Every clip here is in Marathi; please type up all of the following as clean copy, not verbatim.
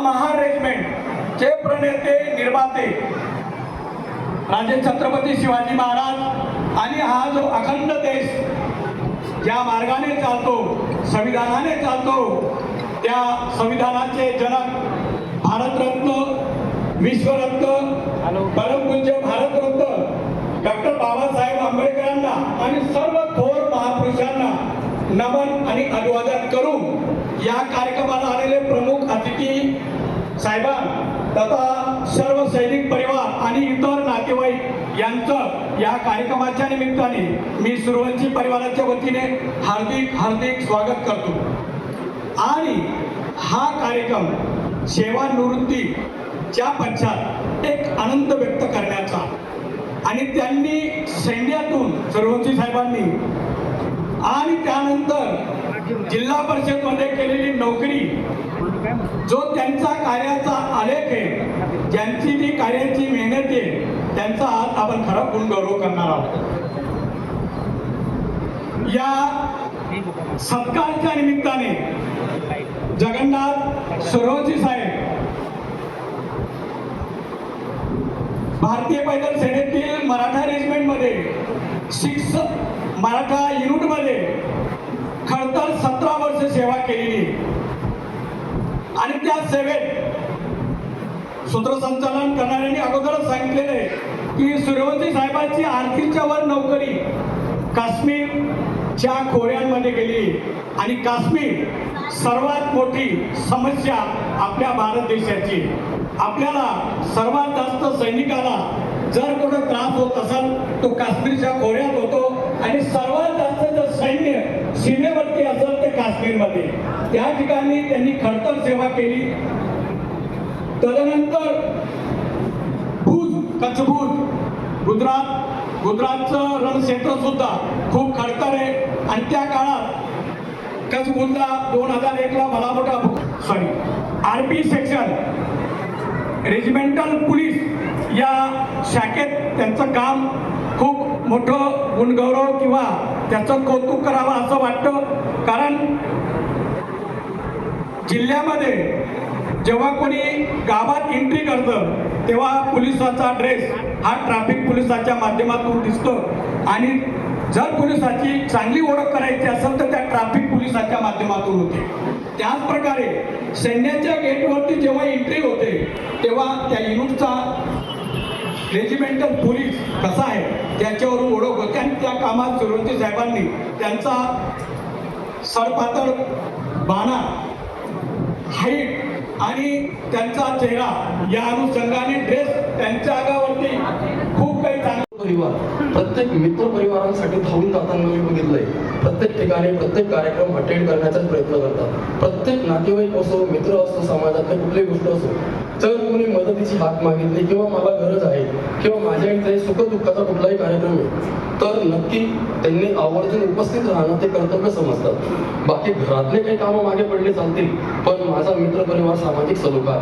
महार रेजिमेंटचे प्रणेते निर्माते राजे छत्रपती शिवाजी महाराज आणि हा जो अखंड देश ज्या मार्गाने चालतो, संविधानाने चालतो, त्या संविधानाचे जनक भारतरत्न, विश्वरत्न, परमपूज्य भारतरत्न डॉक्टर बाबासाहेब आंबेडकरांना आणि सर्व थोर महापुरुषांना नमन आणि अभिवादन करून या कार्यक्रमाला आलेले प्रमुख अतिथी साहेबां तथा सर्व सैनिक परिवार आणि इतर नातेवाईक यांचं या कार्यक्रमाच्या निमित्ताने मी सूर्यवंशी परिवाराच्या वतीने हार्दिक हार्दिक स्वागत करतो। आणि हा कार्यक्रम सेवानिवृत्तीच्या पश्चात एक आनंद व्यक्त करण्याचा आणि त्यांनी सैन्यातून सूर्यवंशी साहेबांनी आणि त्यानंतर जिल्हा परिषदमध्ये केलेली नोकरी, जो त्यांचा कार्याचा आलेख आहे, ज्यांची जी कार्याची मेहनत आहे, त्यांचा आज आपण खरा गुणगौरव करणार आहोत। या सत्कारच्या निमित्ताने जगन्नाथ सूर्यवंशी साहेब भारतीय पैदल सेनेतील मराठा रेजिमेंटमध्ये 6 मराठा युनिटमध्ये खरतर 17 वर्ष सेवा केलेली आणि त्या सेवेत सूत्रसंचालन करणाऱ्यांनी अगोदरच सांगितलेले की सूर्यवंशी साहेबांची आरतीच्या वर नोकरी काश्मीरच्या खोऱ्यांमध्ये गेली आणि काश्मीर सर्वात मोठी समस्या आपल्या भारत देशाची। आपल्याला सर्वात जास्त सैनिकाला जर कोणा त्रास होत असेल तो काश्मीरच्या खोऱ्यात होतो आणि सर्वात जास्त जर सैन्य सीमेवरती असेल ते काश्मीरमध्ये, त्या ठिकाणी त्यांनी खडतर सेवा केली। तदनंतर भुज, कच्छभुज, गुजरातचं रणक्षेत्र सुद्धा खूप खडतर आहे आणि त्या काळात कच्छभुजला 2001ला भला मोठा आरपी सेक्शन रेजिमेंटल पोलीस या शाखेत त्यांचं काम खूप मोठं गुणगौरव किंवा त्याचं कौतुक करावं असं वाटतं। कारण जिल्ह्यामध्ये जेव्हा कोणी गावात एंट्री करतं तेव्हा पोलिसाचा ड्रेस हा ट्रॅफिक पोलिसाच्या माध्यमातून दिसतो आणि जर पोलिसाची चांगली ओळख करायची असेल तर त्या ट्रॅफिक पोलिसाच्या माध्यमातून होते। त्याच प्रकारे सैन्याच्या गेटवरती जेव्हा एंट्री होते तेव्हा त्या युनिटचा रेजिमेंटल पोलीस कसा आहे त्याच्यावरून ओळख होते आणि त्या कामात सूर्यवंशी साहेबांनी त्यांचा सडपातळ बाणा, हाईट आणि त्यांचा चेहरा या अनुषंगाने ड्रेस त्यांच्या अंगावरती खूप काही चांगलं परिवार, प्रत्येक मित्र परिवारांसाठी धावून जाताना मी बघितलंय। प्रत्येक ठिकाणी प्रत्येक कार्यक्रम अटेंड करण्याचा प्रयत्न करतात। प्रत्येक नातेवाईक असो, मित्र असो, समाजातली कुठलीही गोष्ट असो, जर कोणी मदतीची हाक मागितली किंवा मला गरज आहे किंवा माझ्या इथे सुखदुःखाचा कुठलाही कार्यक्रम आहे तर नक्की त्यांनी आवर्जून उपस्थित राहणं ते कर्तव्य समजतात। बाकी घरातले काही कामं मागे पडले चालतील, पण माझा मित्र परिवार, सामाजिक सलोखा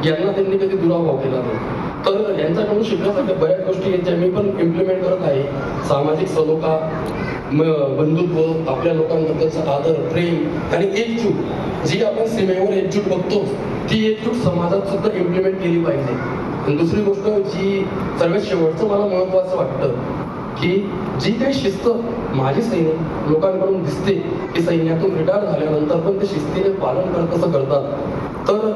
यांना त्यांनी कधी दुराभाव केला नाही। तर यांच्याकडून शिकण्यासाठी बऱ्याच गोष्टी आहेत ज्या मी पण इम्प्लिमेंट करत आहे। सामाजिक सलोखा, बंधुत्व, आपल्या लोकांबद्दलचा आदर, प्रेम आणि एकजूट, जी आपण सीमेवर एकजूट बघतो ती एकजूट समाजात सुद्धा इम्प्लिमेंट केली पाहिजे। आणि दुसरी गोष्ट जी सर्वात शेवटचं मला महत्त्वाचं वाटतं की जी काही शिस्त माझी सैनिक लोकांकडून दिसते की सैन्यातून रिटायर झाल्यानंतर पण ते शिस्तीने पालन कसं करतात, तर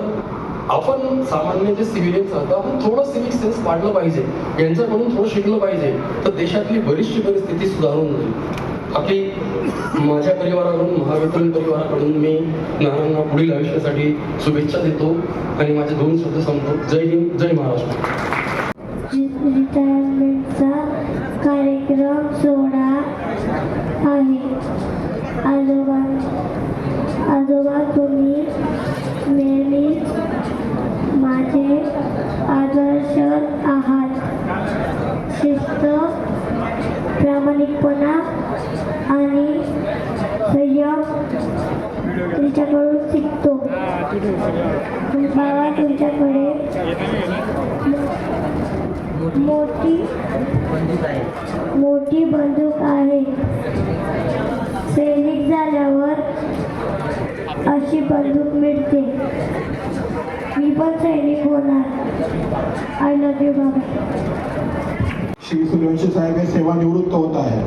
आपण सामान्य जे सिव्हिलियन्स आहोत आपण थोडं सिव्हिक सेन्स पाडलं पाहिजे, यांच्याकडून थोडं शिकलं पाहिजे, तर देशातली बरीचशी परिस्थिती सुधारून जाईल। आपली माझ्या परिवाराकडून, महावितरण परिवाराकडून मी नानांना पुढील आयुष्यासाठी शुभेच्छा देतो आणि माझे 2 शब्द संपतो। जय हिंद, जय महाराष्ट्र। रिटायरमेंटचा कार्यक्रम सोहळा आहे। आजोबा तुम्ही नेहमी माझे आदर्श आहात। शिस्त, प्रामाणिकपणा आणि संयम तुमच्याकडून शिकतो। बाबा तुमच्याकडे मोठी बंदूक आहे। सैनिक झाल्यावर अशी बंदूक मिळते। मी पण सैनिक होणार. आय लव्ह यू बाबा. श्री सूर्यवंशी साहेब हे सेवानिवृत्त होत आहे.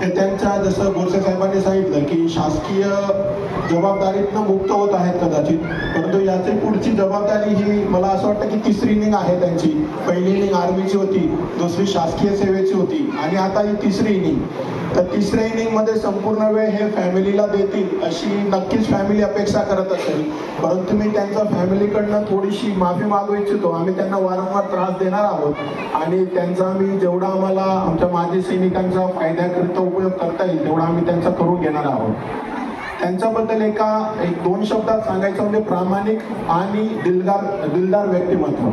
हे त्यांच्या जसं गोरसे साहेबांनी सांगितलं की शासकीय जबाबदारीतनं मुक्त होत आहेत कदाचित, परंतु याची पुढची जबाबदारी ही मला असं वाटतं की तिसरी इनिंग आहे त्यांची. पहिली इनिंग आर्मीची होती, दुसरी शासकीय सेवेची होती आणि आता ही तिसरी इनिंग. तर तिसऱ्या इनिंगमध्ये संपूर्ण वेळ हे फॅमिलीला देतील अशी नक्कीच फॅमिली अपेक्षा करत असेल, परंतु मी त्यांच्या फॅमिलीकडनं थोडीशी माफी मागू इच्छितो. आम्ही त्यांना वारंवार त्रास देणार आहोत आणि त्यांचा आम्ही जेवढा आम्हाला आमच्या माजी सैनिकांचा फायद्याकरिता उपयोग करता येईल तेवढा आम्ही त्यांचा करून घेणार आहोत. त्यांच्याबद्दल एक दोन शब्दात सांगायचं म्हणजे प्रामाणिक आणि दिलदार व्यक्तिमत्व.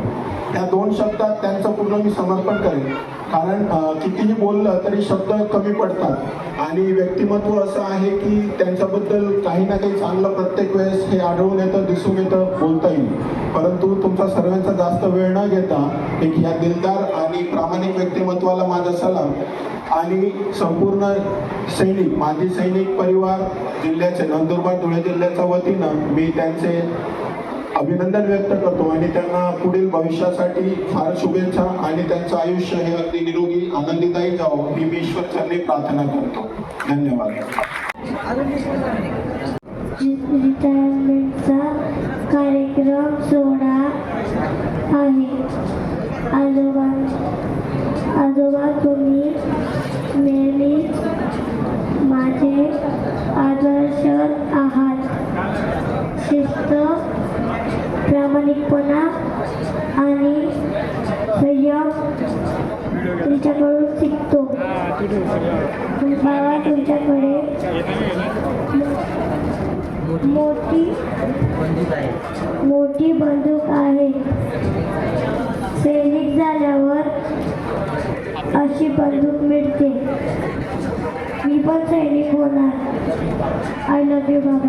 या दोन शब्दात त्यांचं पूर्ण मी समर्पण करेन, कारण कितीही बोललं तरी शब्द कमी पडतात आणि व्यक्तिमत्व असं आहे की त्यांच्याबद्दल काही ना काही चांगलं प्रत्येक वेळेस हे आढळून येतं, दिसून येतं, बोलता येईल. परंतु तुमचा सर्वांचा जास्त वेळ न घेता एक ह्या दिलदार आणि प्रामाणिक व्यक्तिमत्वाला माझा सलाम आणि संपूर्ण सैनिक माजी सैनिक परिवार जिल्ह्याचे नंदुरबार धुळे जिल्ह्याच्या वतीनं मी त्यांचे अभिनंदन व्यक्त करतो आणि त्यांना पुढील भविष्यासाठी फार शुभेच्छा आणि त्यांचं आयुष्य हे अगदी निरोगी आनंदीदायी जावं ही मी ईश्वरचरणी प्रार्थना करतो. धन्यवाद. रिटायरमेंटचा कार्यक्रम सोहळा आहे. आजोबा तुम्ही नेहमीच माझे आदर्श आहात. शिस्त, प्रामाणिकपणा आणि संयम तुमच्याकडून शिकतो. बाबा तुमच्याकडे मोठी बंदूक आहे. सैनिक झाल्यावर अशी बंदूक मिळते. मी पण सैनिक होणार. आय लव्ह यू बाबा.